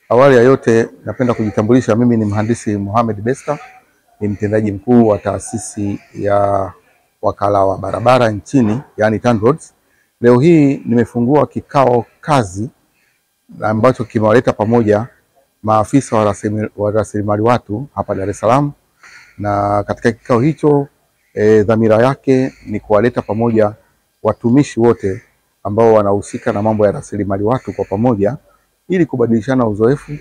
Awali ya yote napenda kujitambulisha, mimi ni mhandisi Mohamed Besta, ni mtendaji mkuu wa taasisi ya wakala wa barabara nchini, yani TANROADS. Leo hii nimefungua kikao kazi ambacho kimewaleta pamoja maafisa wa rasilimali watu hapa Dar es Salaam, na katika kikao hicho dhamira yake ni kuwaleta pamoja watumishi wote ambao wanahusika na mambo ya rasilimali watu kwa pamoja, ili kubadilishana uzoefu,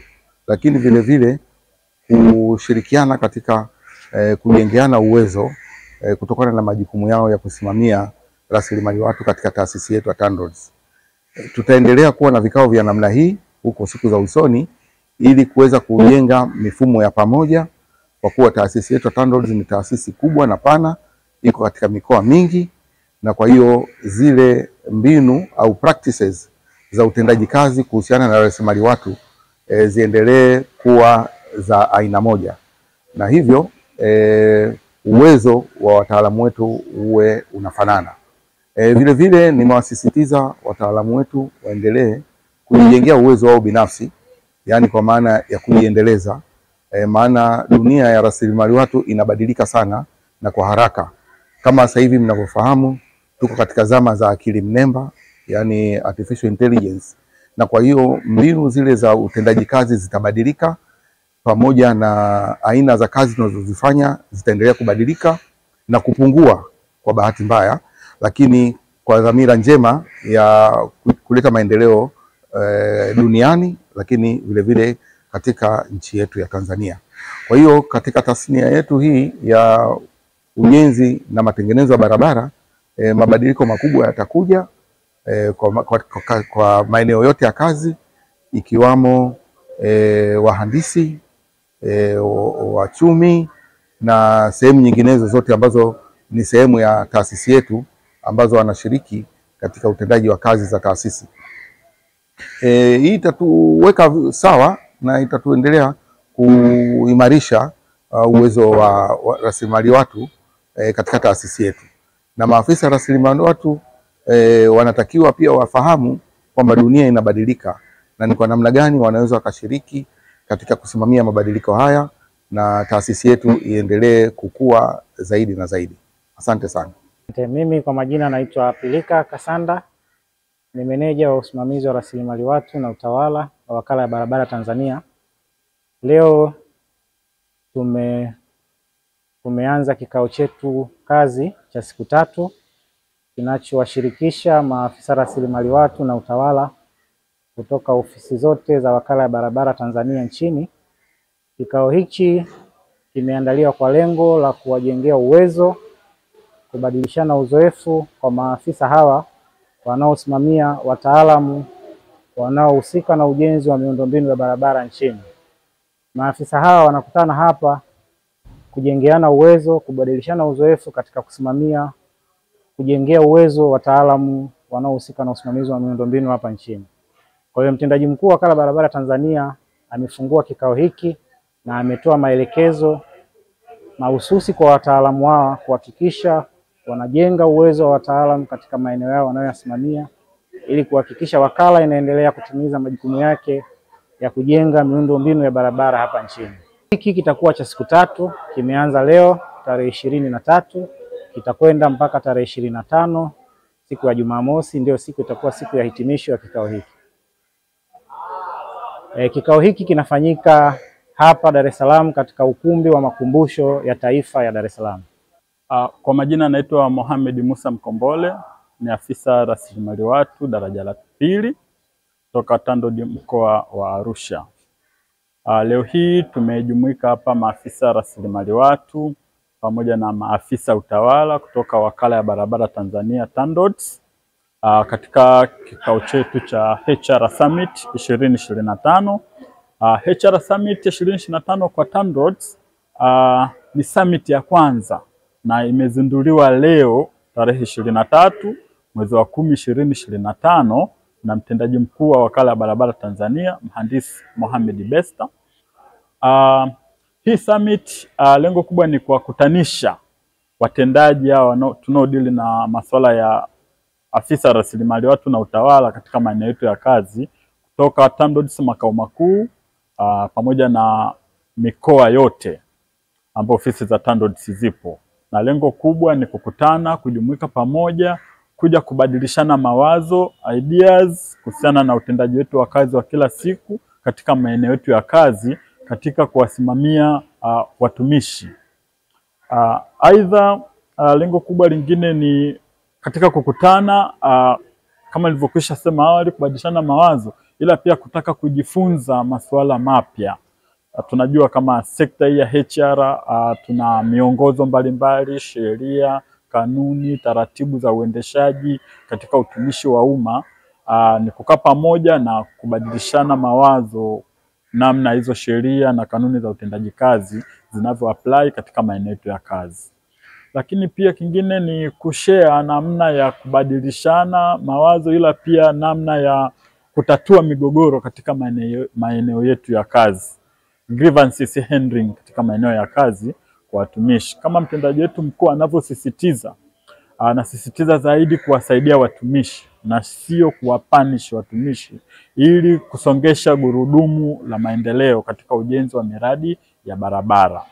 lakini vile vile kushirikiana katika kujengeana uwezo kutokana na majukumu yao ya kusimamia rasilimali watu katika taasisi yetu ya TANROADS. Tutaendelea kuwa na vikao vya namna hii huko siku za usoni ili kuweza kujenga mifumo ya pamoja, kwa kuwa taasisi yetu ya TANROADS ni taasisi kubwa na pana, iko katika mikoa mingi, na kwa hiyo zile mbinu au practices za utendaji kazi kuhusiana na rasilimali watu ziendelee kuwa za aina moja, na hivyo uwezo wa wataalamu wetu uwe unafanana. Vile vile nimewasisitiza wataalamu wetu waendelee kujijengea uwezo wao binafsi, yani kwa maana ya kujiendeleza, maana dunia ya rasilimali watu inabadilika sana na kwa haraka. Kama sasa hivi mnavyofahamu, tuko katika zama za akili mnemba, yani artificial intelligence, na kwa hiyo mbinu zile za utendaji kazi zitabadilika, pamoja na aina za kazi tunazozifanya zitaendelea kubadilika na kupungua kwa bahati mbaya, lakini kwa dhamira njema ya kuleta maendeleo duniani, lakini vile vile katika nchi yetu ya Tanzania. Kwa hiyo katika tasnia yetu hii ya ujenzi na matengenezo ya barabara, mabadiliko makubwa yatakuja kwa maeneo yote ya kazi, ikiwamo wahandisi, wachumi na sehemu nyinginezo zote ambazo ni sehemu ya taasisi yetu ambazo wanashiriki katika utendaji wa kazi za taasisi. Hii itatuweka sawa na itatuendelea kuimarisha uwezo wa rasilimali watu katika taasisi yetu. Na maafisa rasilimali watu wanatakiwa pia wafahamu kwamba dunia inabadilika na ni kwa namna gani wanaweza wakashiriki katika kusimamia mabadiliko haya, na taasisi yetu iendelee kukua zaidi na zaidi. Asante sana. Mimi kwa majina naitwa Pilika Kasanda, ni meneja wa usimamizi wa rasilimali watu na utawala wa wakala ya barabara Tanzania. Leo tumeanza kikao chetu kazi cha siku 3 kinachowashirikisha maafisa rasilimali watu na utawala kutoka ofisi zote za wakala ya barabara Tanzania nchini. Kikao hichi kimeandaliwa kwa lengo la kuwajengea uwezo, kubadilishana uzoefu kwa maafisa hawa wanaosimamia wataalamu wanaohusika na ujenzi wa miundombinu ya barabara nchini. Maafisa hawa wanakutana hapa kujengeana uwezo, kubadilishana uzoefu katika kusimamia, kujengea uwezo wataalamu wanaohusika na usimamizi wa miundombinu hapa nchini. Kwa hiyo mtendaji mkuu wa wakala barabara Tanzania amefungua kikao hiki na ametoa maelekezo mahususi kwa wataalamu hawa kuhakikisha wanajenga uwezo wa wataalamu katika maeneo yao wanayoyasimamia, ili kuhakikisha wakala inaendelea kutimiza majukumu yake ya kujenga miundombinu ya barabara hapa nchini. Hiki kitakuwa cha siku 3, kimeanza leo tarehe 23, kitakwenda mpaka tarehe 25, siku ya Jumamosi ndio siku itakuwa siku ya hitimisho ya kikao hiki. Kikao hiki kinafanyika hapa Dar es Salaam katika ukumbi wa makumbusho ya taifa ya Dar es Salaam. Kwa majina naitwa Mohamed Musa Mkombole, ni afisa rasilimali watu daraja la 2 kutoka TANROADS mkoa wa Arusha. Leo hii tumejumuika hapa maafisa rasilimali watu pamoja na maafisa utawala kutoka wakala ya barabara Tanzania TANROADS katika kikao chetu cha HR Summit 2025. HR Summit 2025 kwa TANROADS ni summit ya kwanza na imezinduliwa leo tarehe 23 mwezi wa 10 2025 na mtendaji mkuu wa wakala ya barabara Tanzania mhandisi Mohamed Besta. Hii summit lengo kubwa ni kuwakutanisha watendaji hao tunaodili na masuala ya afisa rasilimali watu na utawala katika maeneo yetu ya kazi kutoka TANROADS makao makuu pamoja na mikoa yote ambapo ofisi za TANROADS zipo, na lengo kubwa ni kukutana, kujumuika pamoja, kuja kubadilishana mawazo, ideas kuhusiana na utendaji wetu wa kazi wa kila siku katika maeneo yetu ya kazi, katika kuwasimamia watumishi. Aidha, lengo kubwa lingine ni katika kukutana, kama nilivyokwisha sema awali, kubadilishana mawazo, ila pia kutaka kujifunza masuala mapya. Tunajua kama sekta hii ya HR tuna miongozo mbalimbali, sheria, kanuni, taratibu za uendeshaji katika utumishi wa umma. Ni kukaa pamoja na kubadilishana mawazo namna hizo sheria na kanuni za utendaji kazi zinavyo apply katika maeneo yetu ya kazi. Lakini pia kingine ni kushare namna ya kubadilishana mawazo, ila pia namna ya kutatua migogoro katika maeneo yetu ya kazi. Grievances handling katika maeneo ya kazi kwa watumishi. Kama mtendaji wetu mkuu anavyosisitiza, anasisitiza zaidi kuwasaidia watumishi na sio kuwapanish watumishi, ili kusongesha gurudumu la maendeleo katika ujenzi wa miradi ya barabara.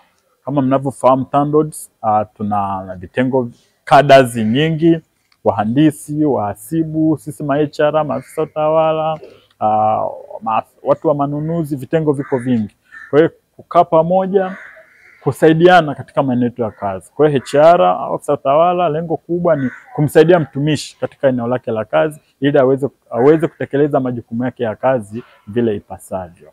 Kama mnavyofahamu TANROADS tuna vitengo cadres nyingi, wahandisi, wahasibu, sisi HR, maafisa utawala, watu wa manunuzi, vitengo viko vingi. Kwa hiyo kukaa pamoja, kusaidiana katika maeneo ya kazi. Kwa hiyo HR, afisa utawala, lengo kubwa ni kumsaidia mtumishi katika eneo lake la kazi ili aweze kutekeleza majukumu yake ya kazi vile ipasavyo.